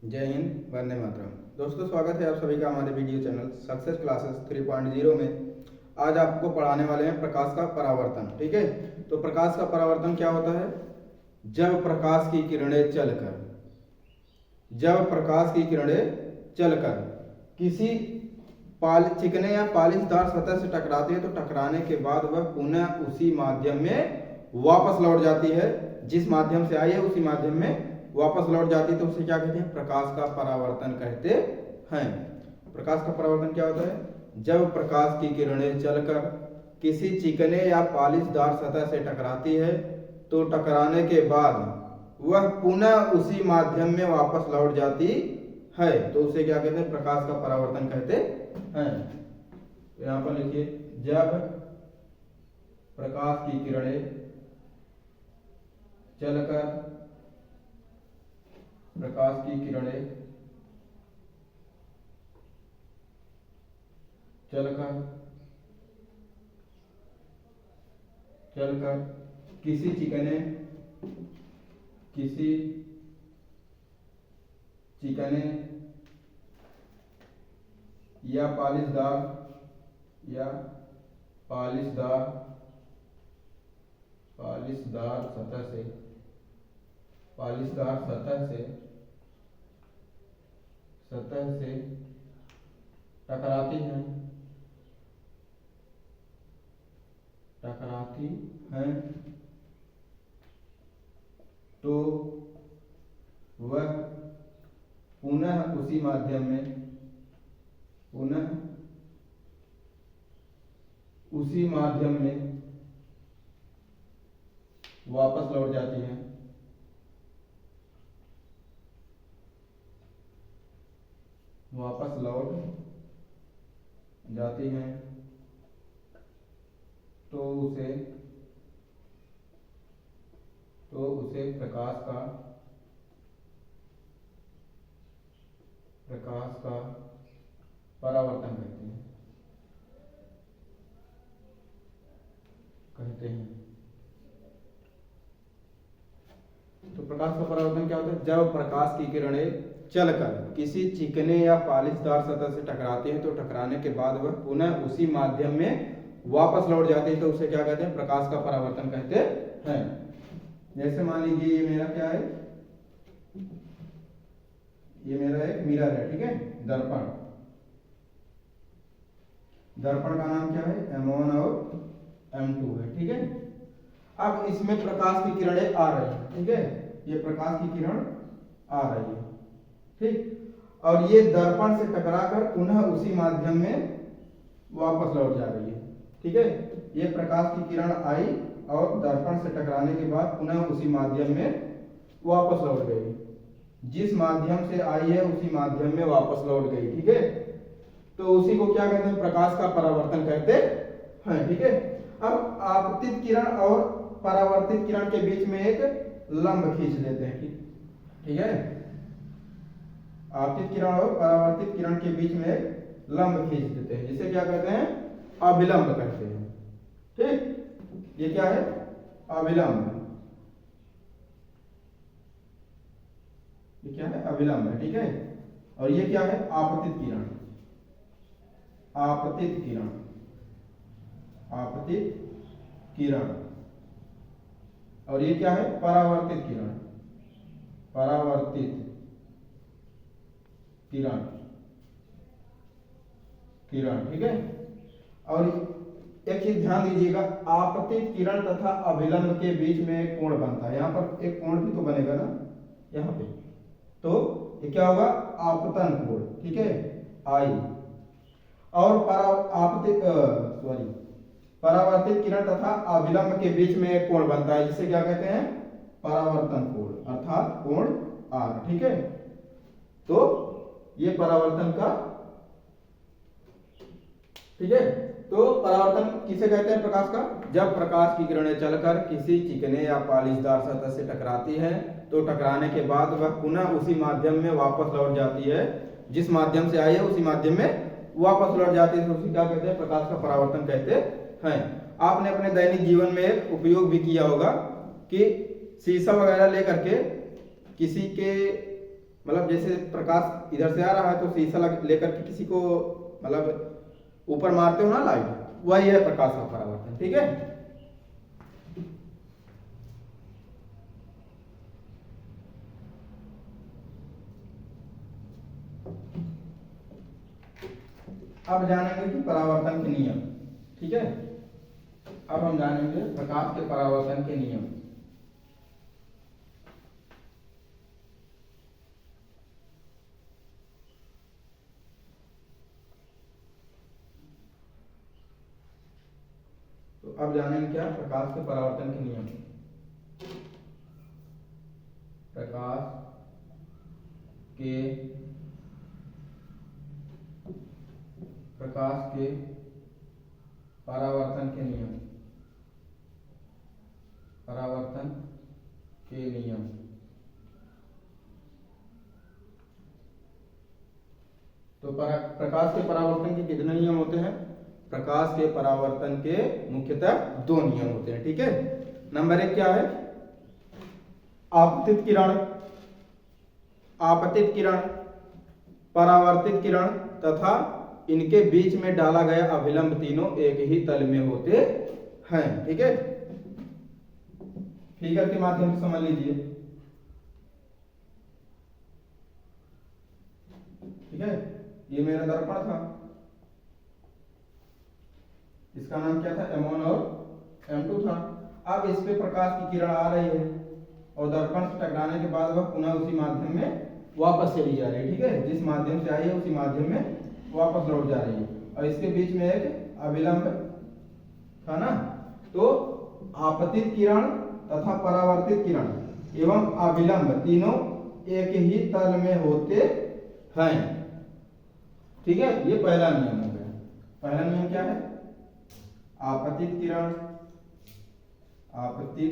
जय हिंद, वंदे मातरम। दोस्तों, स्वागत है आप सभी का हमारे वीडियो चैनल सक्सेस क्लासेस 3.0 में। आज आपको पढ़ाने वाले हैं प्रकाश का परावर्तन। ठीक है, तो प्रकाश का परावर्तन क्या होता है? जब प्रकाश की किरणें चलकर किसी चिकने या पॉलिशदार सतह से टकराती है, तो टकराने के बाद वह पुनः उसी माध्यम में वापस लौट जाती है। जिस माध्यम से आई है उसी माध्यम में वापस लौट जाती है, तो उसे क्या कहते हैं? प्रकाश का परावर्तन कहते हैं। प्रकाश का परावर्तन क्या होता है? जब प्रकाश की किरणें चलकर किसी चिकने या पॉलिशदार सतह से टकराती है, तो टकराने के बाद वह पुनः उसी माध्यम में वापस लौट जाती है, तो उसे क्या कहते हैं? प्रकाश का परावर्तन कहते हैं। यहां पर लिखिए, जब प्रकाश की किरणें चलकर किसी चिकने या पॉलिशदार सतह से टकराती हैं, तो वह पुनः उसी माध्यम में वापस लौट जाती हैं। तो उसे प्रकाश का परावर्तन कहते हैं। तो प्रकाश का परावर्तन क्या होता है? जब प्रकाश की किरणें चलकर किसी चिकने या पॉलिशदार सतह से टकराती हैं, तो टकराने के बाद वह पुनः उसी माध्यम में वापस लौट जाती है, तो उसे क्या कहते हैं? प्रकाश का परावर्तन कहते हैं। जैसे मान लीजिए, ये मेरा क्या है? ये मेरा एक मिरर है, ठीक है, दर्पण का नाम क्या है? M1 और M2 है, ठीक है। अब इसमें प्रकाश की किरणें आ रही है, ठीक है, ये प्रकाश की किरण आ रही है, ठीक, और ये दर्पण से टकराकर पुनः उसी माध्यम में वापस लौट जा रही है, ठीक है। ये प्रकाश की किरण आई और दर्पण से टकराने के बाद पुनः उसी माध्यम में वापस लौट गई। जिस माध्यम से आई है उसी माध्यम में वापस लौट गई, ठीक है, तो उसी को क्या कहते हैं? प्रकाश का परावर्तन कहते हैं, ठीक है। अब आपतित किरण और परावर्तित किरण के बीच में एक लंब खींच लेते हैं, ठीक है। आपतित किरण और परावर्तित किरण के बीच में एक लंब खींच देते हैं, जिसे क्या कहते हैं? अभिलंब कहते हैं, ठीक। ये क्या है? अभिलंब। ये क्या है? अभिलंब है, ठीक है। और ये क्या है? आपतित किरण। और ये क्या है? परावर्तित किरण, ठीक है। और एक चीज ध्यान दीजिएगा, आपतित किरण तथा अभिलंब के बीच में एक कोण बनता है। यहाँ पर एक कोण भी तो बनेगा ना, यहाँ पे, तो ये क्या होगा? आपतन कोण, ठीक है, आई। और परावर्तित किरण तथा अभिलंब के बीच में एक कोण बनता है, जिसे क्या कहते हैं? परावर्तन कोण, अर्थात कोण R, ठीक है। तो ये परावर्तन का, ठीक है। तो परावर्तन किसे कहते हैं? प्रकाश का। जब प्रकाश की किरणें चलकर किसी चिकने या पॉलिशदार सतह से टकराती है, तो टकराने के बाद वह पुनः उसी माध्यम में वापस लौट जाती है। जिस माध्यम से आई है उसी माध्यम में वापस लौट जाती है, तो उसी क्या कहते हैं? प्रकाश का परावर्तन कहते हैं। आपने अपने दैनिक जीवन में उपयोग भी किया होगा कि शीशा वगैरह लेकर के किसी के मतलब जैसे प्रकाश इधर से आ रहा है तो शीशा लेकर के किसी को मतलब ऊपर मारते हो ना लाइट, वही है प्रकाश का परावर्तन। ठीक है, अब जानेंगे कि परावर्तन के नियम। ठीक है, अब हम जानेंगे प्रकाश के परावर्तन के नियम। तो अब जानेंगे क्या, प्रकाश के परावर्तन के नियम। प्रकाश के परावर्तन के नियम। परावर्तन के नियम। तो प्रकाश के परावर्तन के कितने नियम होते हैं? प्रकाश के परावर्तन के मुख्यतः 2 नियम होते हैं। ठीक है, नंबर 1 क्या है? आपतित किरण, आपतित किरण, परावर्तित किरण तथा इनके बीच में डाला गया अभिलंब, तीनों एक ही तल में होते हैं। ठीक है, फिगर के माध्यम से समझ लीजिए। ठीक है, ये मेरा दर्पण था, इसका नाम क्या था? M1 और M2 था। अब इस पे प्रकाश की किरण आ रही है और दर्पण से टकराने के बाद वह पुनः उसी माध्यम में वापस चली जा रही है। ठीक है, जिस माध्यम से आई है उसी माध्यम में वापस लौट जा रही है और इसके बीच में एक अभिलंब था ना। तो आपतित किरण तथा परावर्तित किरण एवं अभिलंब तीनों एक ही तल में होते हैं। ठीक है, ये पहला नियम हो गया। पहला नियम क्या है? आपतित किरण, आपतित